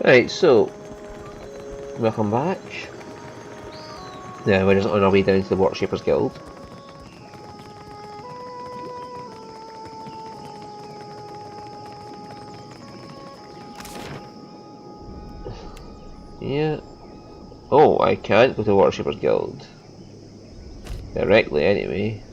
Right, so welcome back. Yeah, we're just on our way down to the Workshapers Guild. Yeah. Oh, I can't go to the Workshapers Guild. Directly, anyway.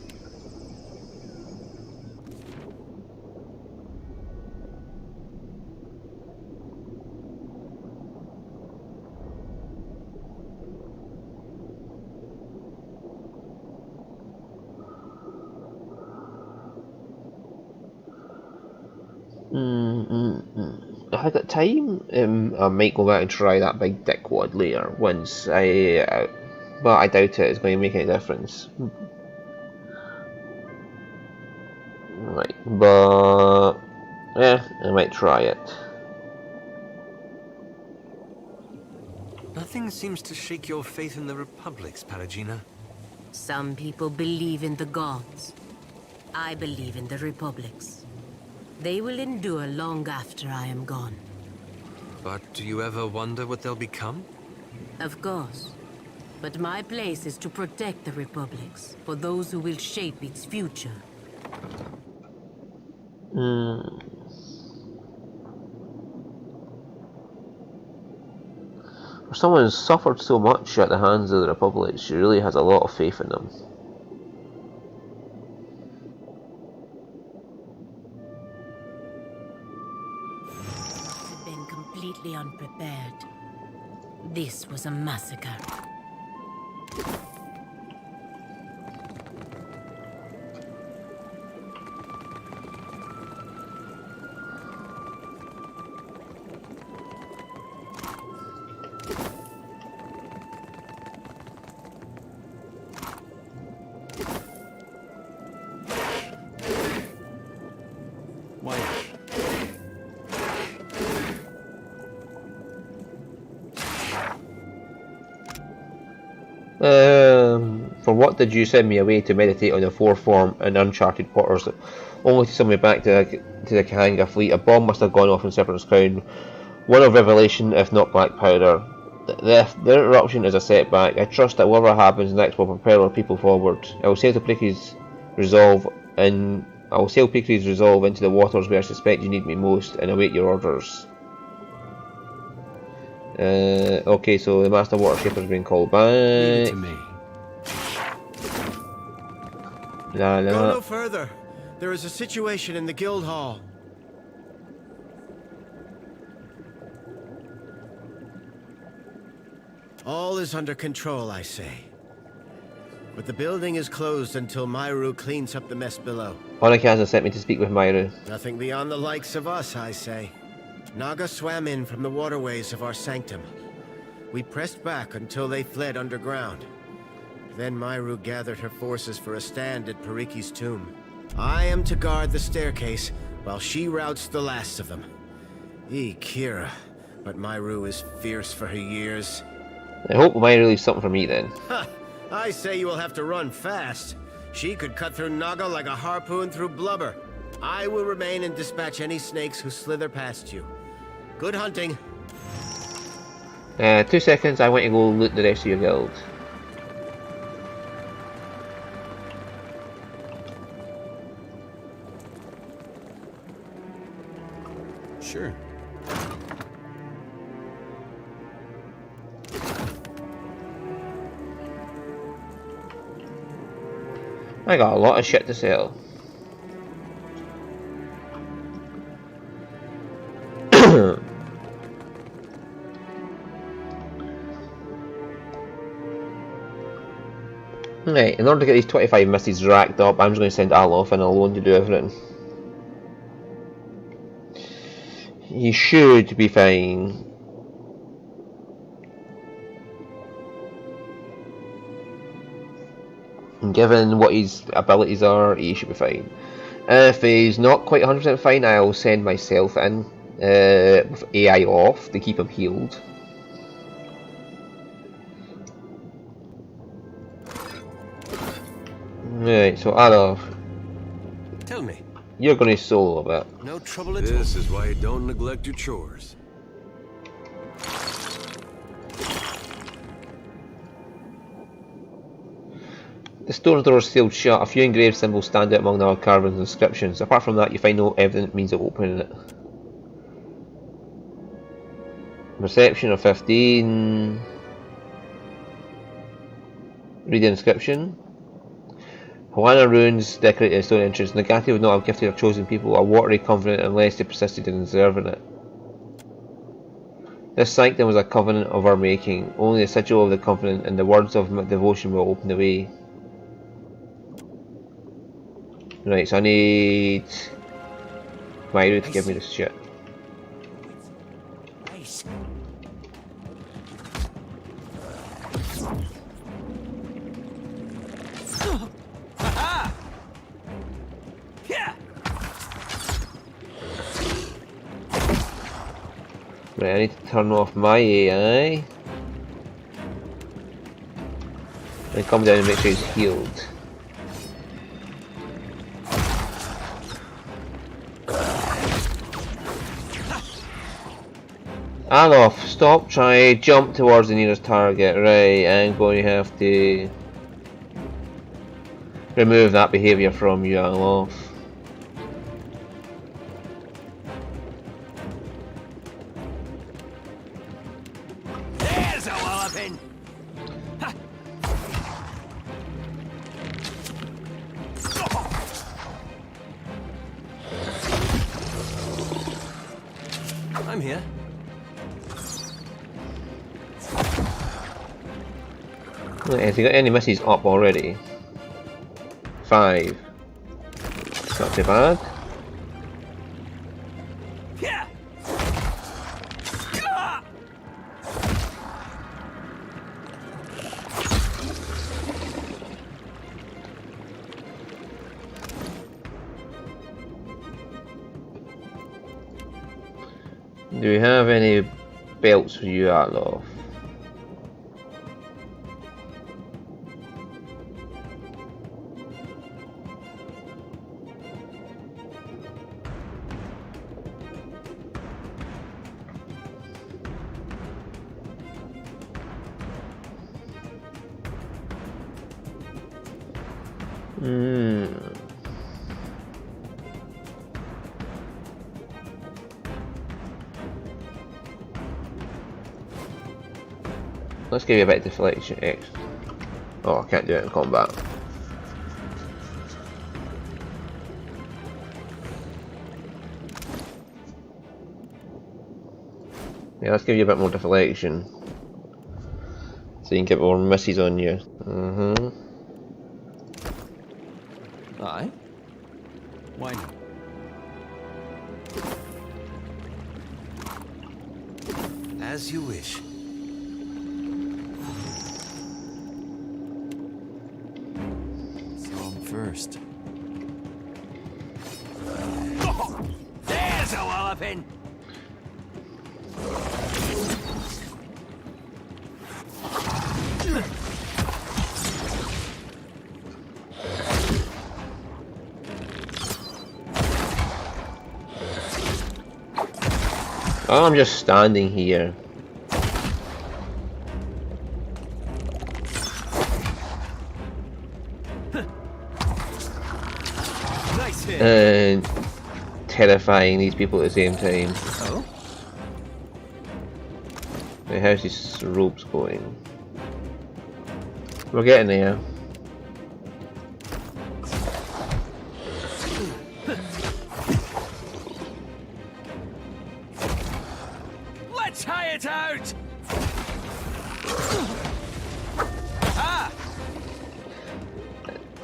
If I got time, I might go back and try that big dickwad later. Once but I doubt it's going to make any difference. Right, but yeah, I might try it. Nothing seems to shake your faith in the Republics, Paragina. Some people believe in the gods. I believe in the Republics. They will endure long after I am gone. But do you ever wonder what they'll become? Of course. But my place is to protect the Republics, for those who will shape its future. For someone who's suffered so much at the hands of the Republic, she really has a lot of faith in them. I've been completely unprepared. This was a massacre. For what did you send me away to meditate on the fourth form in uncharted waters, only to send me back to the Kahanga fleet? A bomb must have gone off in Serpent's Crown. One of revelation, if not black powder. The interruption is a setback. I trust that whatever happens next will propel our people forward. I will sail Pricky's resolve into the waters where I suspect you need me most, and await your orders. Okay, so the Master Watershipper's been called back. Leave it to me. Go no further. There is a situation in the guild hall. All is under control, I say. But the building is closed until Myru cleans up the mess below. Onaka has sent me to speak with Myru. Nothing beyond the likes of us, I say. Naga swam in from the waterways of our sanctum. We pressed back until they fled underground. Then Myru gathered her forces for a stand at Pariki's tomb. I am to guard the staircase, while she routs the last of them. Kira, but Myru is fierce for her years. I hope Myru leaves something for me then. Ha! I say you will have to run fast. She could cut through Naga like a harpoon through blubber. I will remain and dispatch any snakes who slither past you. Good hunting. 2 seconds, I want to go loot the rest of your guild. Sure. I got a lot of shit to sell. Right, in order to get these 25 misties racked up, I'm just going to send Al off in alone to do everything. He should be fine. Given what his abilities are, he should be fine. If he's not quite 100% fine, I'll send myself in with AI off to keep him healed. Right, so Adolf, Tell me. you're going to solo a bit. No trouble at all. This is why you don't neglect your chores. The stone door is sealed shut. A few engraved symbols stand out among the other carvings and inscriptions. Apart from that, you find no evident means of opening it. Perception of 15. Read the inscription. Hawana ruins decorated stone entrance. Nagati would not have gifted her chosen people a watery covenant unless they persisted in observing it. This sanctum was a covenant of our making. Only the sigil of the covenant and the words of devotion will open the way. Right, so I need Myru to give me this shit. Right, I need to turn off my AI. And come down and make sure he's healed. Alof, stop trying to jump towards the nearest target. Right, I'm going to have to remove that behaviour from you, Alof. There's a walloping! I'm here. Right, has he got any misses up already? 5. Not too bad. Do we have any belts for you, Atlof? Let's give you a bit of deflection X. Oh, I can't do it in combat. Yeah, let's give you a bit more deflection. So you can get more misses on you. Aye. Why not? As you wish. So I'm first. Oh, there's a walloping! Oh, I'm just standing here. Nice hit. And terrifying these people at the same time. Oh? Wait, how's these ropes going? We're getting there. Let's high it out! Ah!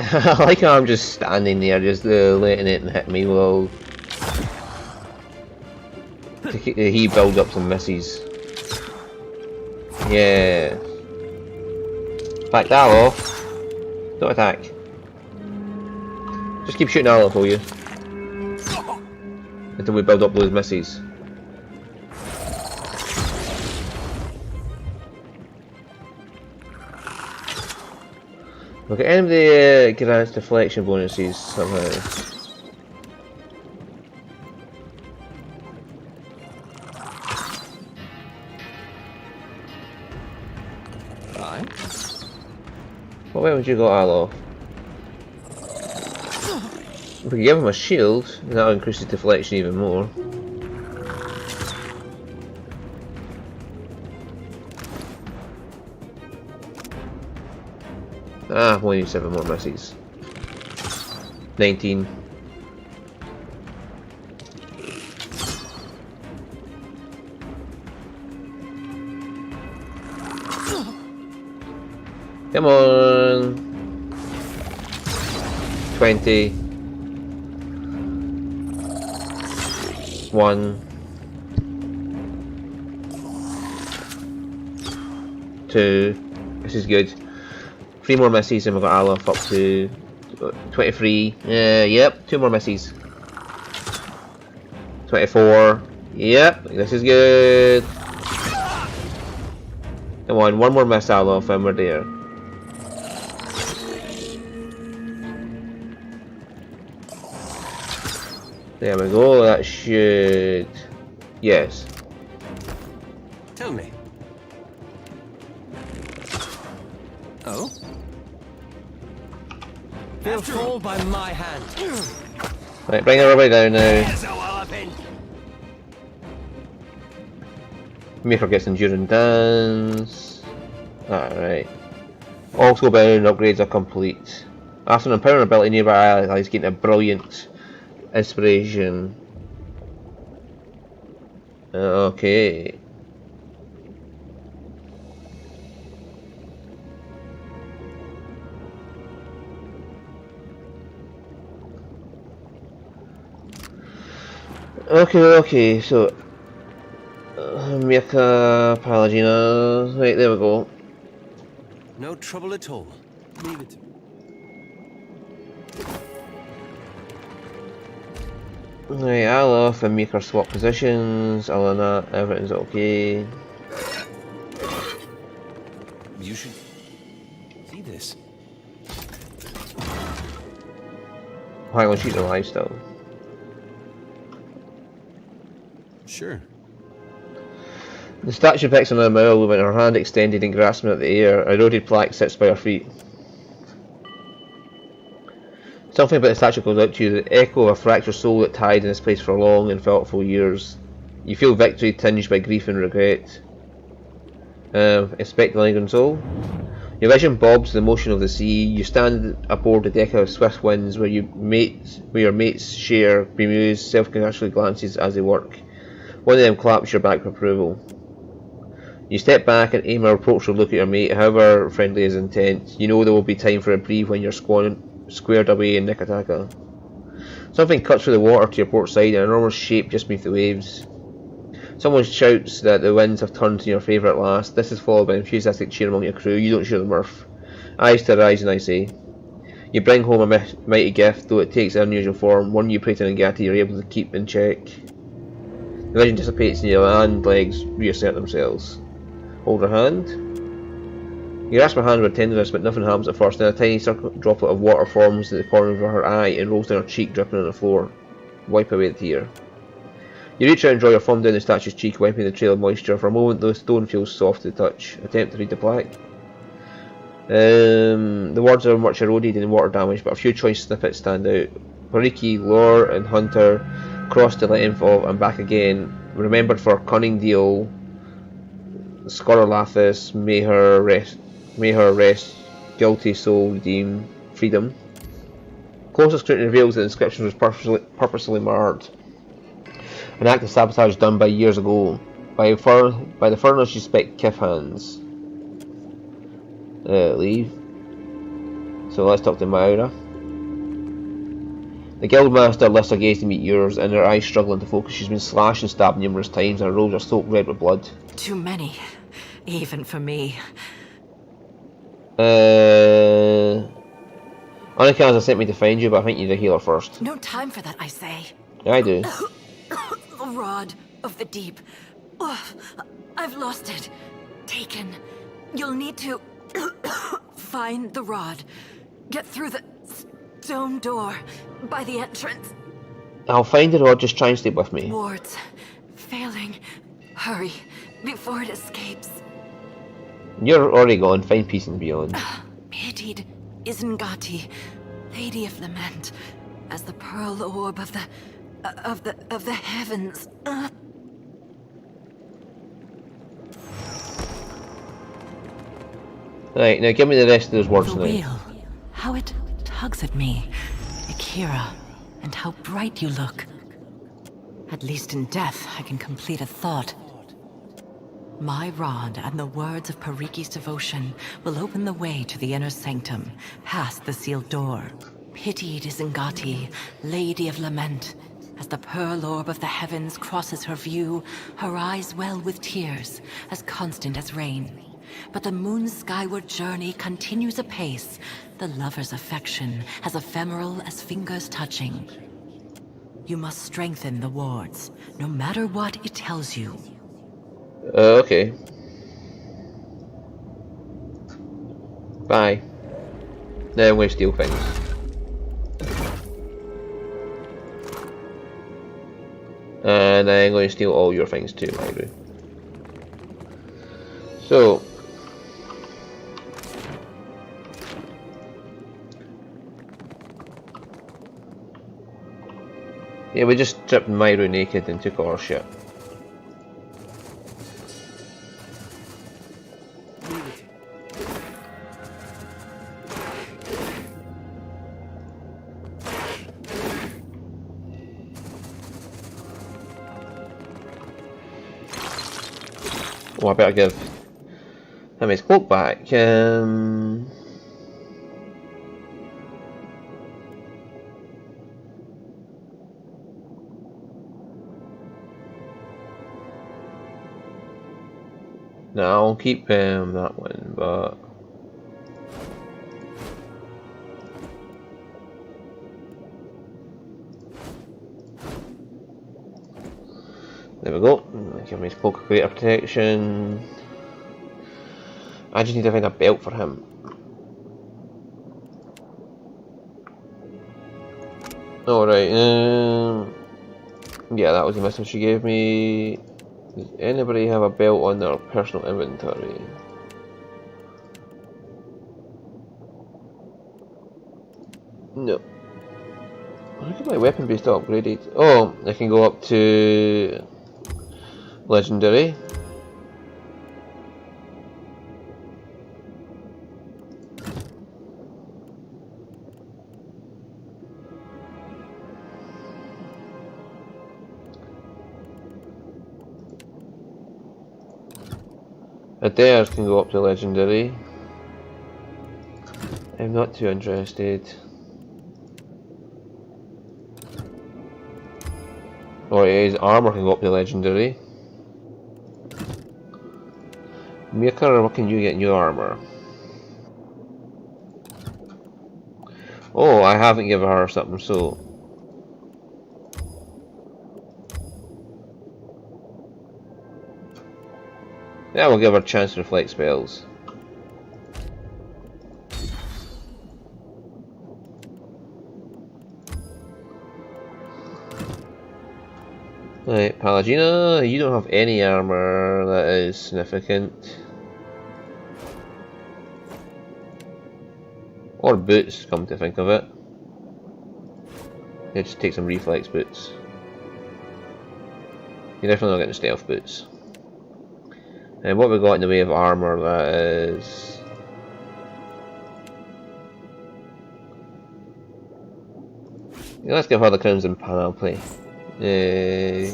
I like how I'm just standing there, just letting it hit me while he build up some misses. Yeah. Back that off. Don't attack. Just keep shooting arrow for you. Until we build up those misses. Okay, any of the grants deflection bonuses somehow. Aye. What way would you go, Alof? We can give him a shield, and that'll increase his deflection even more. Ah, we need 7 more missies. 19. Come on. 20. 1. 2. This is good. 3 more missies and we've got Alof up to 23. Yep, 2 more missies. 24. Yep, this is good. Come on, 1 more miss Alof and we're there. There we go, that should... Yes. Tell me. Oh? They'll fall by my hand. Right, bring everybody down now. There's a walloping. Make her get enduring dance. Alright. All Scalebound upgrades are complete. After an empowering ability, nearby allies gain a brilliant inspiration. Okay. Okay, so Mika Palagina. Right, there we go. No trouble at all. Leave it. Right, Alof and Mika swap positions. Other than that, everything's okay. You should see this. Hang on, she's alive still. Sure. The statue picks another mile when her hand extended and grasping at the air. A eroded plaque sits by her feet. Something about the statue calls out to you, the echo of a fractured soul that tied in this place for long and thoughtful years. You feel victory tinged by grief and regret. Inspect the lingering soul. Your vision bobs the motion of the sea. You stand aboard the deck of swift winds where your mates share bemused, self-congratulatory glances as they work. One of them claps your back for approval. You step back and aim a reproachful look at your mate, however friendly his intent. You know there will be time for a breathe when you're squared away in Nikataka. Something cuts through the water to your port side, an enormous shape just beneath the waves. Someone shouts that the winds have turned to your favour at last. This is followed by enthusiastic cheer among your crew. You don't share the mirth. Eyes to rise, and I say. You bring home a mighty gift, though it takes an unusual form, one you pray to Nagati you're able to keep in check. The vision dissipates and your hand legs reassert themselves. Hold her hand. You grasp her hand with tenderness, but nothing happens at first. Then a tiny droplet of water forms at the corner of her eye and rolls down her cheek, dripping on the floor. Wipe away the tear. You reach out and draw your thumb down the statue's cheek, wiping the trail of moisture. For a moment, the stone feels soft to the touch. Attempt to read the plaque. The words are much eroded and water damaged, but a few choice snippets stand out. Pariki, lore, and hunter, crossed to length of and back again. Remembered for cunning deal. Scholar Lathis, may her rest, guilty soul redeem, freedom. Closer scrutiny reveals that the inscription was purposely marred. An act of sabotage done by years ago. By the furnace you suspect Kif hands. Leave. So let's talk to Maura. The guildmaster lifts her gaze to meet yours, and her eyes struggling to focus. She's been slashed and stabbed numerous times, and her robes are soaked red with blood. Too many, even for me. Annika has sent me to find you, but I think you need a healer first. No time for that, I say. Yeah, I do. The rod of the deep. Oh, I've lost it. Taken. You'll need to find the rod. Get through the stone door by the entrance. I'll find the rod, just try and stay with me. Wards. Failing. Hurry, before it escapes. You're already gone, find peace and beyond. Pitied Isengati, Lady of Lament, as the pearl orb of the heavens. Right, now give me the rest of those words The now. wheel, how it tugs at me. Akira, and how bright you look. At least in death, I can complete a thought. My rod and the words of Pariki's devotion will open the way to the inner sanctum, past the sealed door. Pitied is Ngati, Lady of Lament. As the pearl orb of the heavens crosses her view, her eyes well with tears, as constant as rain. But the moon's skyward journey continues apace, the lover's affection as ephemeral as fingers touching. You must strengthen the wards, no matter what it tells you. Okay. Bye. Now I'm going to steal things. And I'm going to steal all your things too, Myru. So. Yeah, we just stripped Myru naked and took all her shit. Oh, I better give him his cloak back. No, I'll keep that one, but there we go. Give him his cloak of greater protection. I just need to find a belt for him. Alright, yeah, that was the message she gave me. Does anybody have a belt on their personal inventory? No. Look at my weapon be still upgraded. Oh, I can go up to Legendary. Adair can go up to Legendary. I'm not too interested. Or his armor can go up to Legendary. Maker, what can you get in your armor? Oh, I haven't given her something, so yeah, we'll give her a chance to reflect spells. Right, Palagina, you don't have any armor that is significant. Or boots, come to think of it. Yeah, just take some reflex boots. You're definitely not getting stealth boots. And what we got in the way of armor that is... yeah, let's give her the Crimson Panoply. Yay.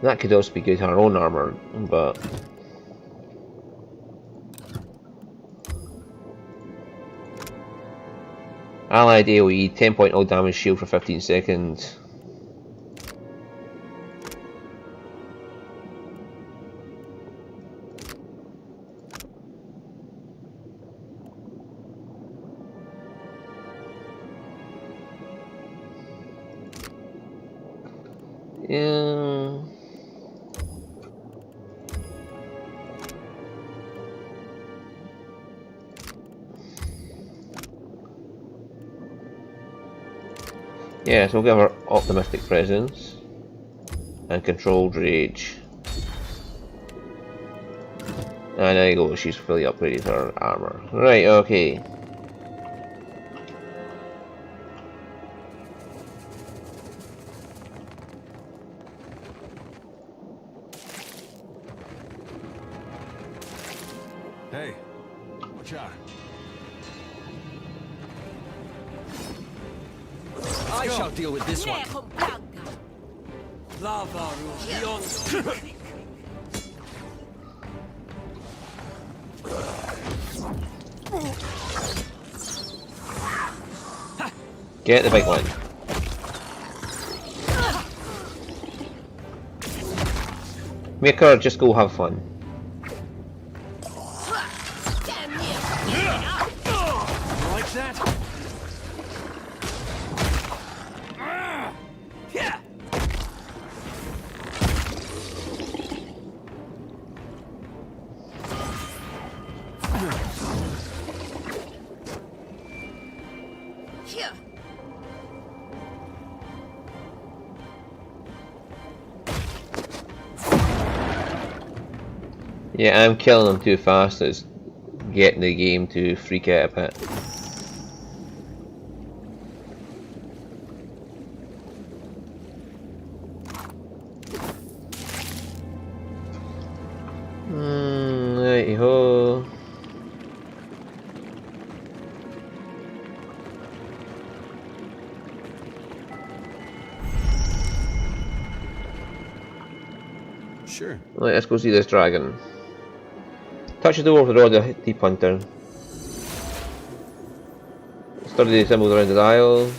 That could also be good her own armor, but allied AoE, 10.0 damage shield for 15 seconds. Yeah. Yeah, so we'll give her optimistic presence and controlled rage. And there you go, she's fully upgraded her armor. Right, okay. Hey, watch out. I shall deal with this one. Lava rules beyond. Get the big one. Make her just go have fun. Like that? Yeah. Yeah, I'm killing them too fast. It's getting the game to freak out a bit. Righty ho. Sure. Right, let's go see this dragon. Touch the door with the rod of Deep Hunter. Study the symbols around the dial.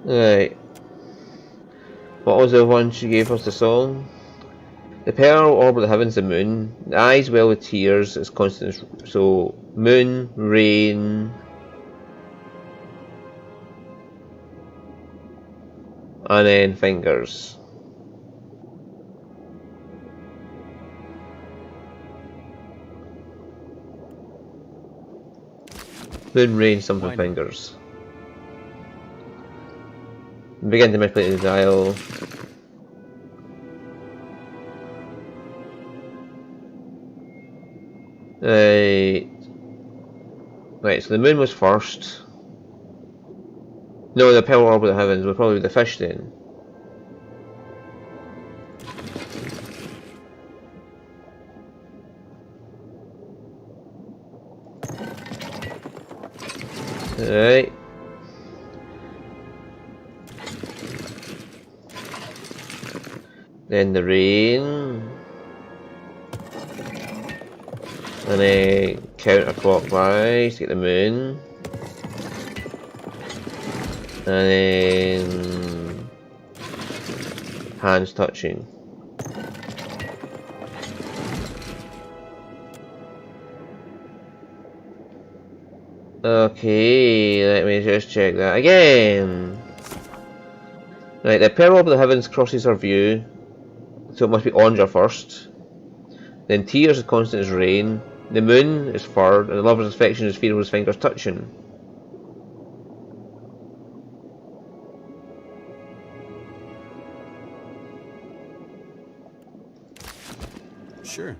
Right. What was the one she gave us the song? The pearl orb of the heavens, the moon. The eyes well with tears, it's constant. So, moon, rain, and then fingers. Moon, rain, something, fingers. Begin to manipulate the dial. Right, so the moon was first. No, the pearl orb of the heavens would probably be the fish then. Right. Then the rain. And then counterclockwise to get the moon. And then hands touching. Okay, let me just check that again. Right, the pearl of the heavens crosses our view, so it must be Onger first. Then tears is constant as rain. The moon is furred, and the lover's affection is fear of his fingers touching. Sure.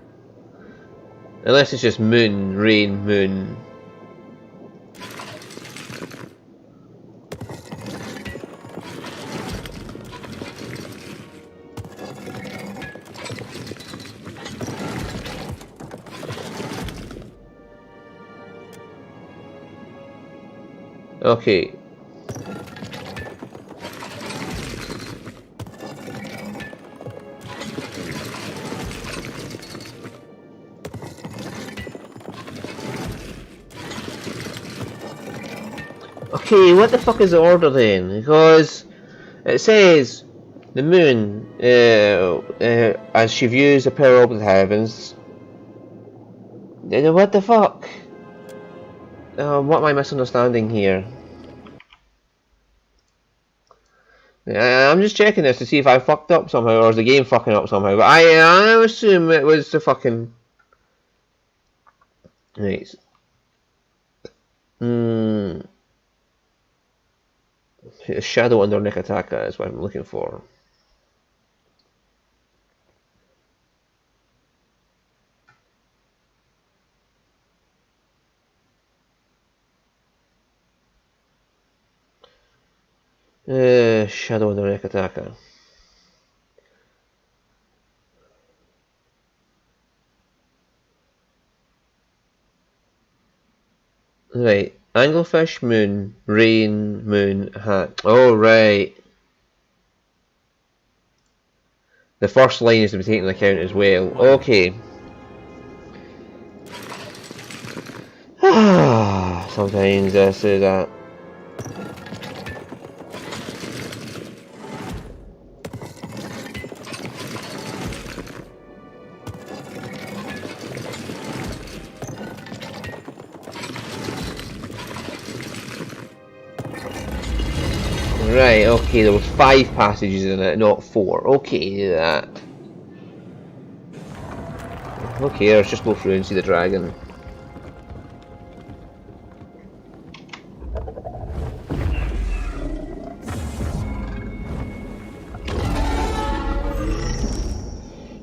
Unless it's just moon, rain, moon. Okay. Okay, what the fuck is the order then? Because it says the moon, as she views the pearl of the heavens. Then what the fuck? What am I misunderstanding here? I'm just checking this to see if I fucked up somehow, or is the game fucking up somehow. But I assume it was the fucking... Right. A shadow under Nikataka is what I'm looking for. Shadow under Nikataka. Right, anglefish, moon, rain, moon, hat. Oh, right. The first line is to be taken into account as well. Okay. Sometimes this is that. Right, okay, there was 5 passages in it, not 4. Okay, that. Okay, let's just go through and see the dragon.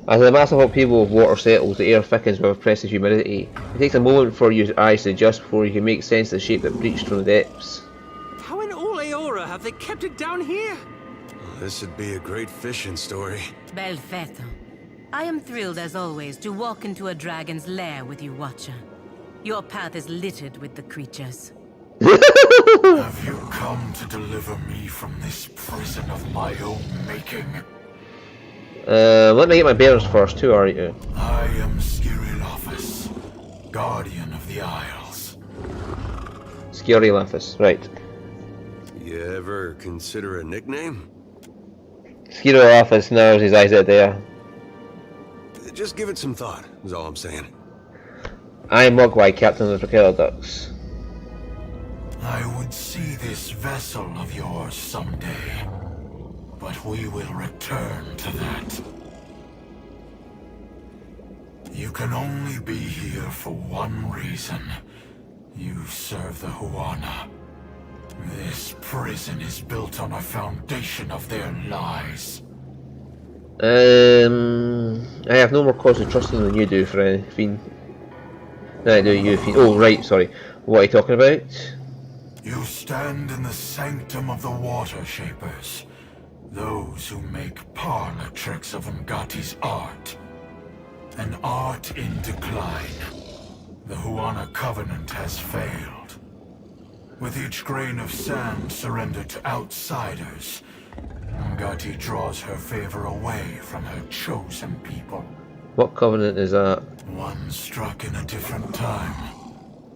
As a massive upheaval of water settles, the air thickens with oppressive humidity. It takes a moment for your eyes to adjust before you can make sense of the shape that breached from the depths. How in all Aora have they kept it down here? This would be a great fishing story. Belfetto. I am thrilled as always to walk into a dragon's lair with you, Watcher. Your path is littered with the creatures. Have you come to deliver me from this prison of my own making? Let me get my bearings first, who are you? I am Skirillofus, Guardian of the Isles. Skirillofus, right. You ever consider a nickname? Skirillofus knows his eyes out there. Just give it some thought, is all I'm saying. I'm Mogwai, captain of the propeller ducks. I would see this vessel of yours someday, but we will return to that. You can only be here for one reason. You serve the Huana. This prison is built on a foundation of their lies. I have no more cause to trust them than you do, Fiend. I do, you, Fiend. Oh, right, sorry. What are you talking about? You stand in the sanctum of the Water Shapers, those who make parlor tricks of Ngati's art. An art in decline. The Huana Covenant has failed. With each grain of sand surrendered to outsiders, Ngati draws her favor away from her chosen people. What covenant is that? One struck in a different time,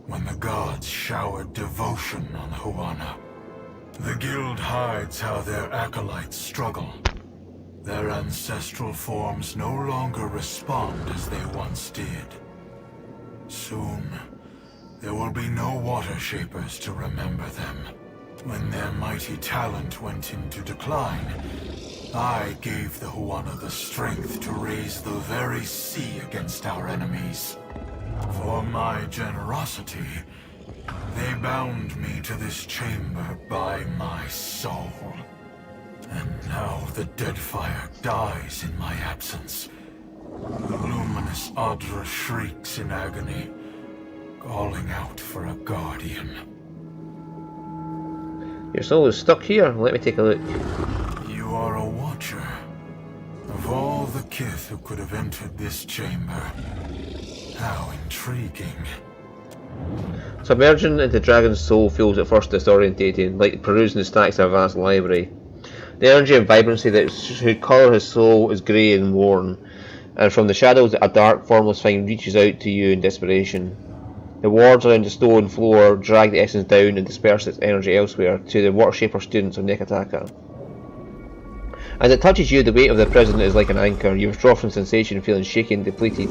when the gods showered devotion on Huana. The guild hides how their acolytes struggle. Their ancestral forms no longer respond as they once did. Soon, there will be no Water Shapers to remember them. When their mighty talent went into decline, I gave the Huana the strength to raise the very sea against our enemies. For my generosity, they bound me to this chamber by my soul. And now the Deadfire dies in my absence. The luminous Adra shrieks in agony, calling out for a guardian. Your soul is stuck here. Let me take a look. You are a watcher. Of all the kith who could have entered this chamber, how intriguing. Submerging into Dragon's soul feels at first disorientating, like perusing the stacks of a vast library. The energy and vibrancy that should colour his soul is grey and worn, and from the shadows a dark, formless thing reaches out to you in desperation. The wards around the stone floor drag the essence down and disperse its energy elsewhere to the Water Shaper students of Nekataka. As it touches you, the weight of the prison is like an anchor. You withdraw from sensation, feeling shaky and depleted.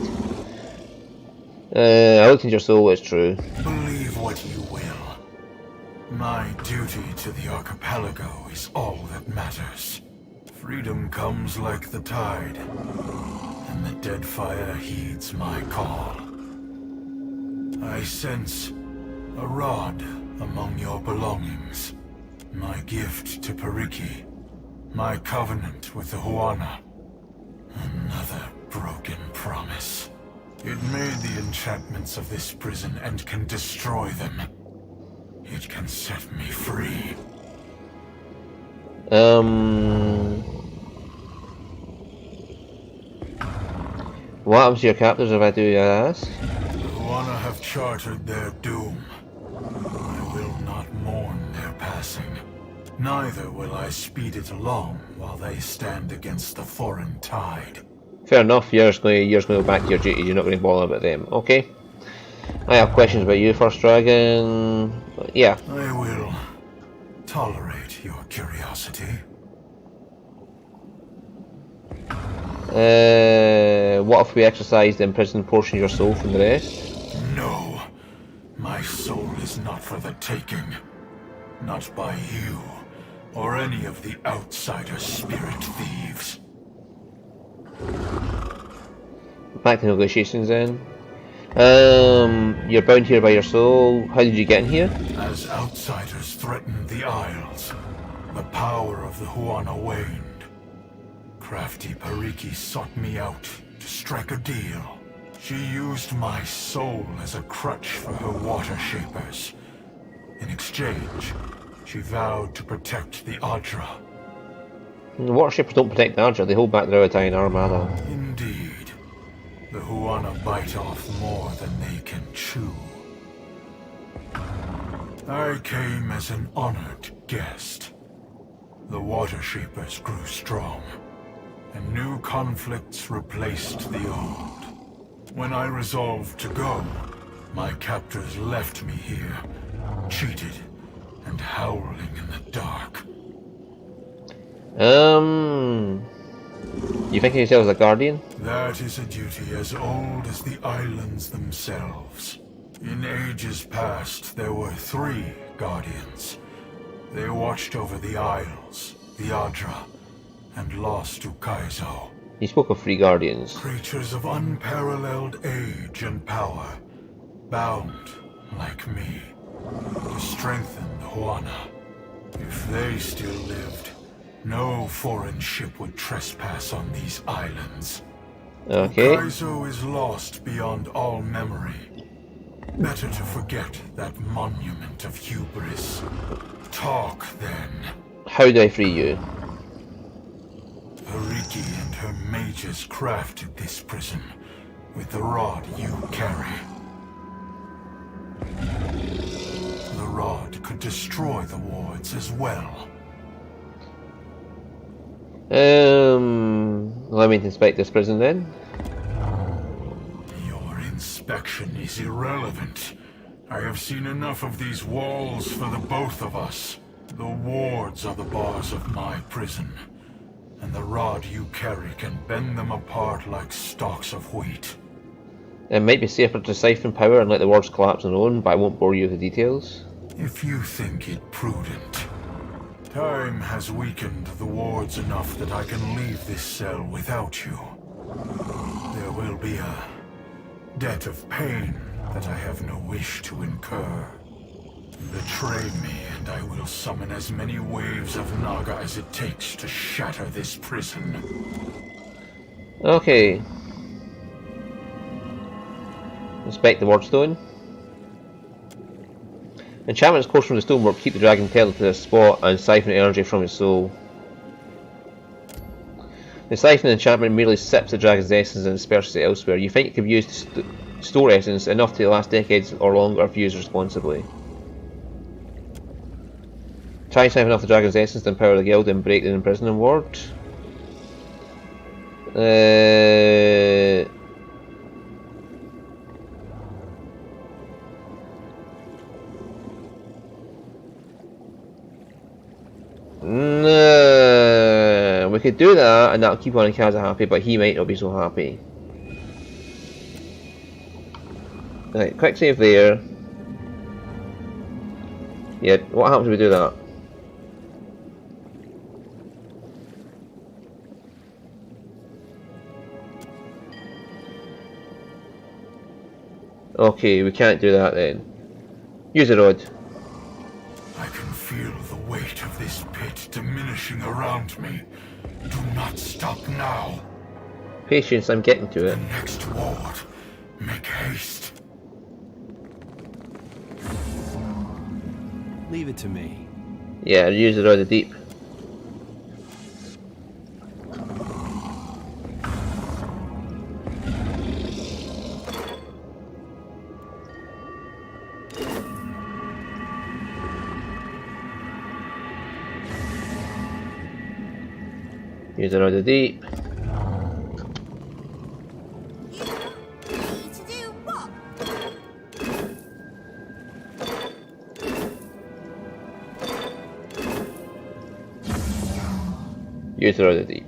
I looked into your soul, it's true. Believe what you will. My duty to the archipelago is all that matters. Freedom comes like the tide, and the Deadfire heeds my call. I sense a rod among your belongings. My gift to Periki. My covenant with the Huana. Another broken promise. It made the enchantments of this prison and can destroy them. It can set me free. What happens to your captors if I do ask? The Huana have chartered their doom. I will not mourn their passing. Neither will I speed it along while they stand against the foreign tide. Fair enough, you're just going to go back to your duties, you're not going to bother about them. Okay. I have questions about you, First Dragon. Yeah. I will tolerate your curiosity. What if we exercise the imprisoned portion of your soul from the rest? No. My soul is not for the taking. Not by you, or any of the outsider spirit thieves. Back to negotiations then. You're bound here by your soul. How did you get in here? As outsiders threatened the Isles, the power of the Huana waned. Crafty Periki sought me out to strike a deal. She used my soul as a crutch for her water shapers. In exchange, she vowed to protect the Adra. The water shapers don't protect the Adra, they hold back their Italian armada. Indeed. The Huana bite off more than they can chew. I came as an honored guest. The water shapers grew strong, and new conflicts replaced the old. When I resolved to go, my captors left me here, cheated and howling in the dark. You think of yourself as a guardian? That is a duty as old as the islands themselves. In ages past, there were 3 guardians. They watched over the Isles, the Adra, and lost to Kaizo. You spoke of 3 guardians. Creatures of unparalleled age and power, bound, like me, to strengthen the Huana. If they still lived, no foreign ship would trespass on these islands. Okay. Kaizo is lost beyond all memory. Better to forget that monument of hubris. Talk, then. How do I free you? Periki and her mages crafted this prison with the rod you carry. The rod could destroy the wards as well. Let me inspect this prison then. Your inspection is irrelevant. I have seen enough of these walls for the both of us. The wards are the bars of my prison, and the rod you carry can bend them apart like stalks of wheat. It might be safer to siphon power and let the wards collapse on their own, but I won't bore you with the details. If you think it prudent. Time has weakened the wards enough that I can leave this cell without you. There will be a debt of pain that I have no wish to incur. Betray me and I will summon as many waves of Naga as it takes to shatter this prison. Okay. Inspect the wardstone. Enchantments course from the stonework keep the dragon tethered to this spot and siphon energy from his soul. The siphon enchantment merely sips the dragon's essence and disperses it elsewhere. You think it could be used to store essence enough to last decades or longer if used responsibly. Try and siphon off the dragon's essence to empower the guild and break the imprisoning ward. No, we could do that and that'll keep Onikaza happy, but he might not be so happy. Right, quick save there. Yeah, what happens if we do that? Okay, we can't do that then. Use the rod. I can feel the weight of this pit diminishing around me. Do not stop now. Patience, I'm getting to The it. next ward. Make haste. Leave it to me. Yeah, use the rod of deep. Use the rod of deep. Use the rod of deep.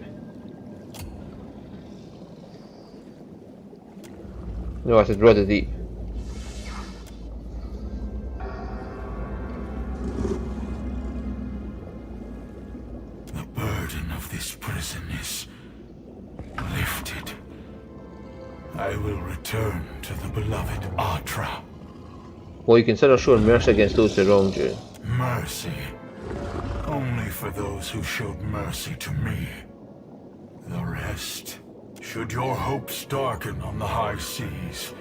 No, I said rod of deep. The burden of this prison is lifted. I will return to the beloved Atra. Will you consider showing mercy against those who wronged you? Mercy. Only for those who showed mercy to me. The rest. Should your hopes darken on the high seas,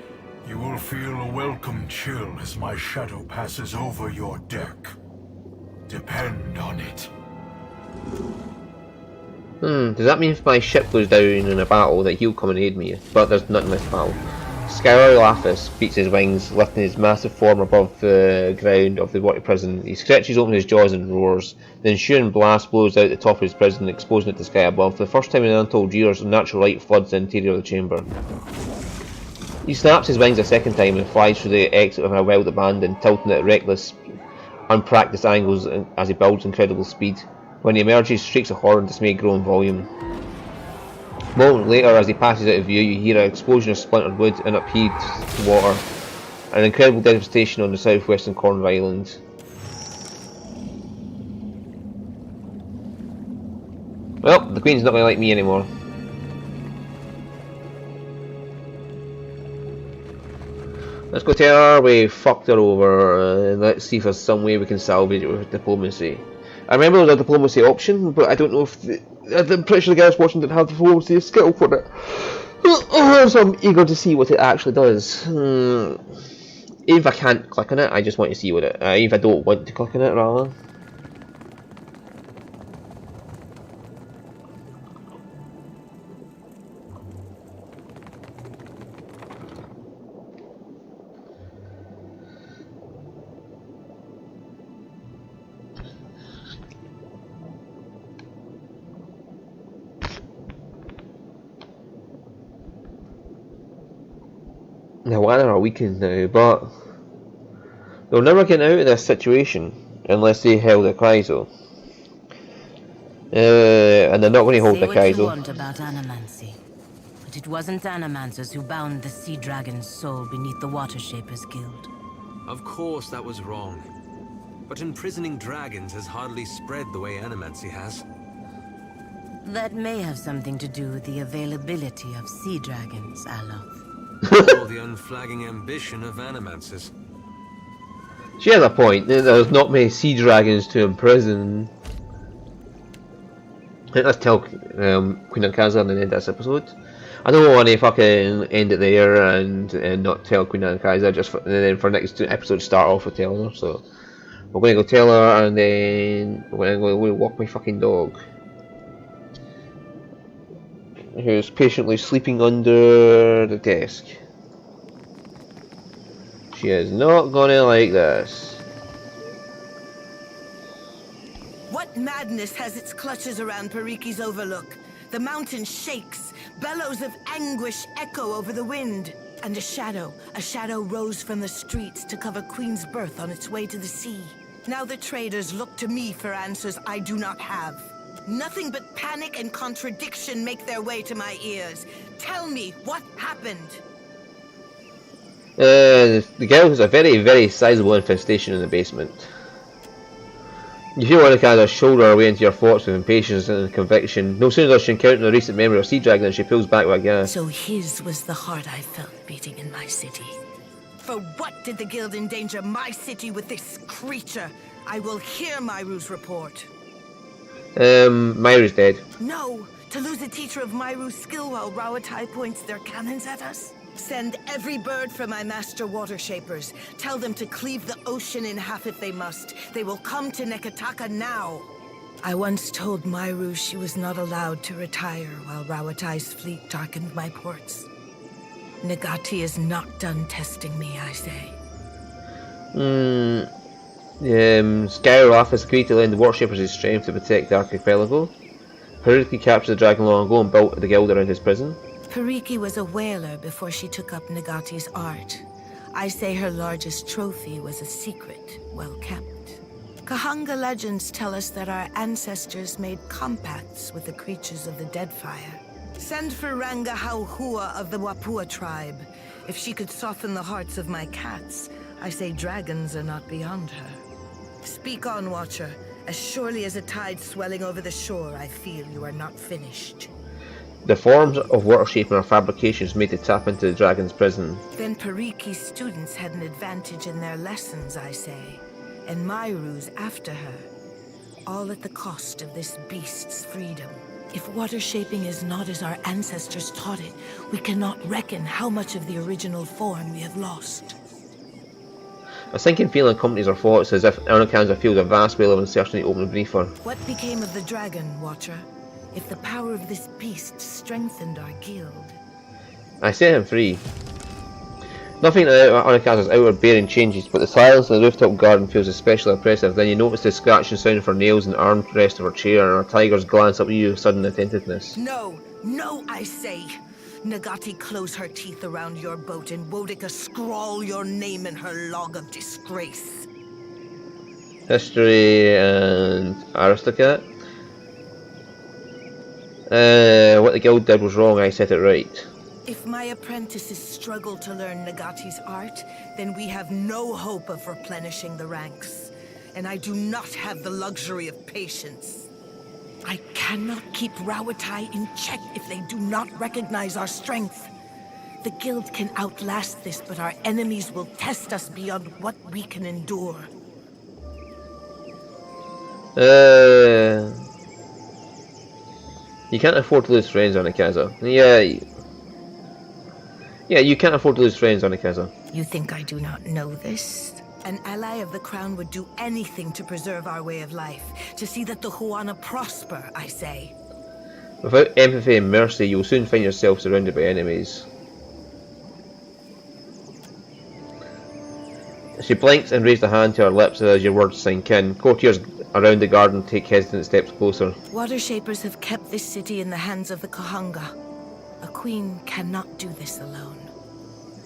you will feel a welcome chill as my shadow passes over your deck. Depend on it. Does that mean if my ship goes down in a battle that he'll come and aid me? But there's not in this battle. Skylar Laphis beats his wings, lifting his massive form above the ground of the water prison. He stretches open his jaws and roars. The ensuing blast blows out the top of his prison, exposing it to the sky above. For the first time in untold years, natural light floods the interior of the chamber. He snaps his wings a second time and flies through the exit of a wild abandon, tilting at reckless, unpracticed angles as he builds incredible speed. When he emerges, shrieks of horror and dismay grow in volume. A moment later, as he passes out of view, you hear an explosion of splintered wood and upheaved water. An incredible devastation on the southwestern corner of the island. Well, the Queen's not going to like me anymore. Let's go tell her we fucked her over, and let's see if there's some way we can salvage it with diplomacy. I remember there was a diplomacy option, but I don't know if I'm pretty sure the guys watching didn't have the diplomacy skill for it. So I'm eager to see what it actually does. Even if I can't click on it, I just want to see what it. Even if I don't want to click on it, rather. Now, Wanner are weakened now, but they'll never get out of this situation unless they hold the Kryzo. And they're not going to hold the Say what you Kryzo. want about animancy, but it wasn't animancers who bound the sea dragon's soul beneath the Water Shapers Guild. Of course that was wrong. But imprisoning dragons has hardly spread the way animancy has. That may have something to do with the availability of sea dragons, Aloth. Or the unflagging ambition of animancers. She has a point. There's not many sea dragons to imprison. Let's tell Queen Ankaza and then end this episode. I don't want to fucking end it there and not tell Queen Ankaza, just and then for next two episodes start off with telling her. So we're going to go tell her, and then we're going to go walk my fucking dog, who's patiently sleeping under the desk. She is not gonna like this. What madness has its clutches around Pariki's Overlook? The mountain shakes, bellows of anguish echo over the wind. And a shadow rose from the streets to cover Queen's Birth on its way to the sea. Now the traders look to me for answers I do not have. Nothing but panic and contradiction make their way to my ears. Tell me what happened. The girl has a very, very sizable infestation in the basement. You feel Anikaza's shoulder her way into your thoughts with impatience and conviction. No sooner does she encounter the recent memory of Sea Dragon than she pulls back with a gasp. So his was the heart I felt beating in my city. For what did the guild endanger my city with this creature? I will hear Myru's report. Myru's dead. No, to lose a teacher of Myru's skill while Rawatai points their cannons at us? Send every bird for my master water shapers. Tell them to cleave the ocean in half if they must. They will come to Nekataka now. I once told Myru she was not allowed to retire while Rawatai's fleet darkened my ports. Nagati is not done testing me, I say. Skyrolf has agreed to lend the Warshapers his strength to protect the archipelago. Haruki captured the dragon long ago and built the guild around his prison. Pariki was a whaler before she took up Nagati's art. I say her largest trophy was a secret, well kept. Kahanga legends tell us that our ancestors made compacts with the creatures of the Deadfire. Send for Ranga Hauhua of the Wapua tribe. If she could soften the hearts of my cats, I say dragons are not beyond her. Speak on, Watcher. As surely as a tide swelling over the shore, I feel you are not finished. The forms of water shaping are fabrications made to tap into the dragon's prison. Then Pariki's students had an advantage in their lessons, I say. And Myru's after her. All at the cost of this beast's freedom. If water shaping is not as our ancestors taught it, we cannot reckon how much of the original form we have lost. A sinking feeling accompanies her thoughts as if Arnikanza feels a vast whale of uncertainty open beneath her. What became of the dragon, Watcher? If the power of this beast strengthened our guild. I set him free. Nothing about Arnikanza's outward bearing changes, but the silence in the rooftop garden feels especially oppressive. Then you notice the scratching sound of her nails in the armrest of her chair, and her tiger's glance up at you with sudden attentiveness. No, no, I say! Nagati close her teeth around your boat, and Wodika scrawl your name in her log of disgrace. History and Aristocat. What the guild did was wrong, I set it right. If my apprentices struggle to learn Nagati's art, then we have no hope of replenishing the ranks. And I do not have the luxury of patience. I cannot keep Rawatai in check if they do not recognize our strength. The guild can outlast this, but our enemies will test us beyond what we can endure. You can't afford to lose friends, Anikaza. Yeah, you can't afford to lose friends, Anikaza. You think I do not know this? An ally of the crown would do anything to preserve our way of life, to see that the Huana prosper, I say. Without empathy and mercy, you will soon find yourself surrounded by enemies. She blinks and raises a hand to her lips as your words sink in. Courtiers around the garden take hesitant steps closer. Water Shapers have kept this city in the hands of the Kahanga. A queen cannot do this alone.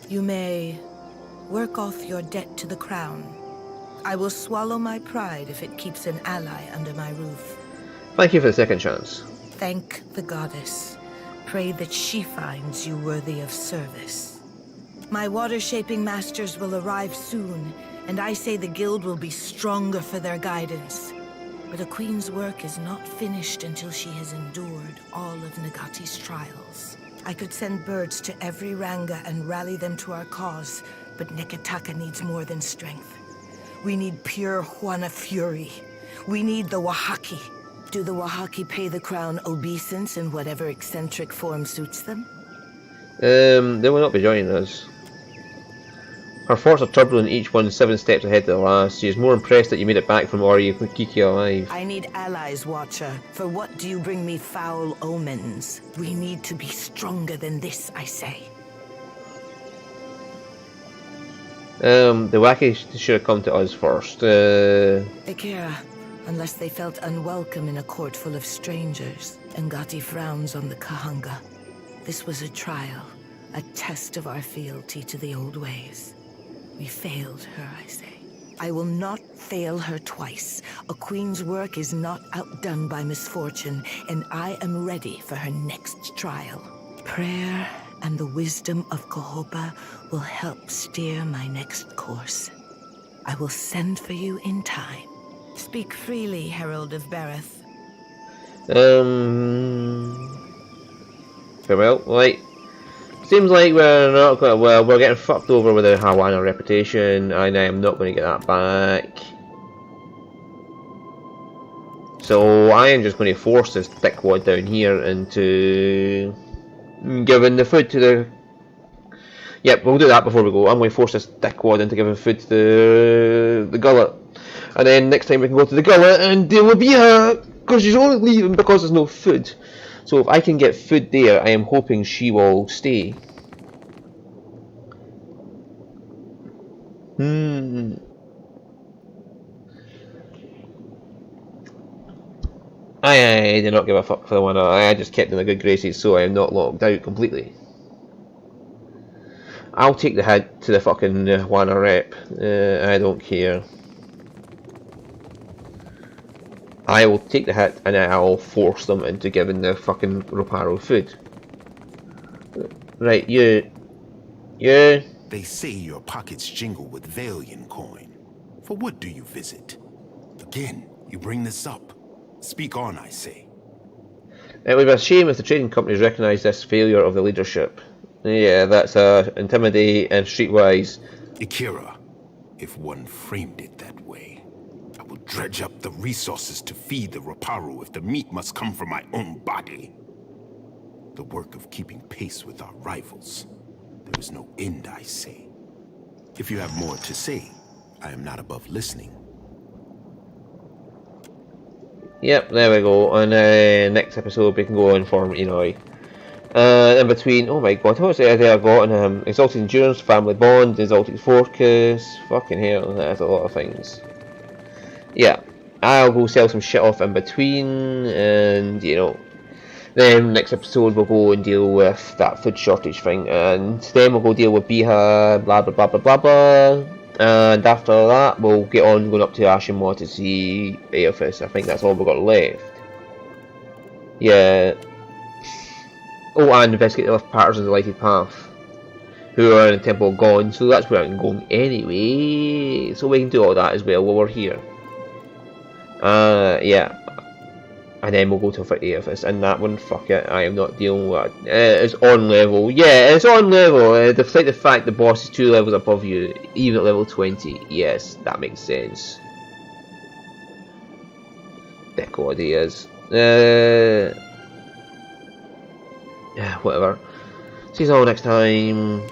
You may work off your debt to the crown. I will swallow my pride if it keeps an ally under my roof. Thank you for the second chance. Thank the goddess. Pray that she finds you worthy of service. My water-shaping masters will arrive soon, and I say the guild will be stronger for their guidance. But a queen's work is not finished until she has endured all of Nagati's trials. I could send birds to every Ranga and rally them to our cause, but Nekataka needs more than strength. We need pure Huana fury. We need the Wahaki. Do the Wahaki pay the crown obeisance in whatever eccentric form suits them? They will not be joining us. Her thoughts are turbulent, each one 7 steps ahead of the last. She is more impressed that you made it back from Kiki alive. I need allies, Watcher. For what do you bring me foul omens? We need to be stronger than this, I say. The Wacky should have come to us first. Akira, unless they felt unwelcome in a court full of strangers. Ngati frowns on the Kahanga. This was a trial, a test of our fealty to the old ways. We failed her, I say. I will not fail her twice. A queen's work is not outdone by misfortune, and I am ready for her next trial. Prayer and the wisdom of Kohopa will help steer my next course. I will send for you in time. Speak freely, Herald of Bereth. Farewell. Like, seems like we're not going. Well, we're getting fucked over with the Hawana reputation, and I am not going to get that back. So I am just going to force this dickwad down here into giving the food to the. Yep, we'll do that before we go. I'm going to force this dickwad into giving food to the gullet, and then next time we can go to the gullet and deal with Biha, because she's only leaving because there's no food. So if I can get food there, I am hoping she will stay. I did not give a fuck for the one. I just kept in the good graces, so I am not locked out completely. I'll take the hit to the fucking Wana rep. I don't care. I will take the hit and I'll force them into giving the fucking Roparo food. Right, you. They say your pockets jingle with Valian coin. For what do you visit? Again, you bring this up. Speak on, I say. It would be a shame if the trading companies recognise this failure of the leadership. Yeah, that's intimidate and streetwise. Ikira, if one framed it that way, I would dredge up the resources to feed the Roparo if the meat must come from my own body. The work of keeping pace with our rivals. There is no end, I say. If you have more to say, I am not above listening. Yep, there we go. And next episode we can go and form Inoi. In between, oh my god, what's the idea I got on him? Exalted Endurance, Family Bond, Exalted Focus, fucking hell, that's a lot of things. Yeah, I'll go sell some shit off in between, and you know, then next episode we'll go and deal with that food shortage thing, and then we'll go deal with Biha, blah blah blah blah blah blah, and after that we'll get on going up to Ashimwa to see Aophis. I think that's all we've got left. Yeah. Oh, and investigate the left patterns of the lighted path, who are in the Temple of God, so that's where I'm going anyway, so we can do all that as well while we're here. Yeah. And then we'll go to for Aophis, and that one, fuck it, I am not dealing with it. It's on level, yeah, it's on level, despite the fact the boss is 2 levels above you, even at level 20, yes, that makes sense. Deco ideas. Yeah, whatever. See you all next time.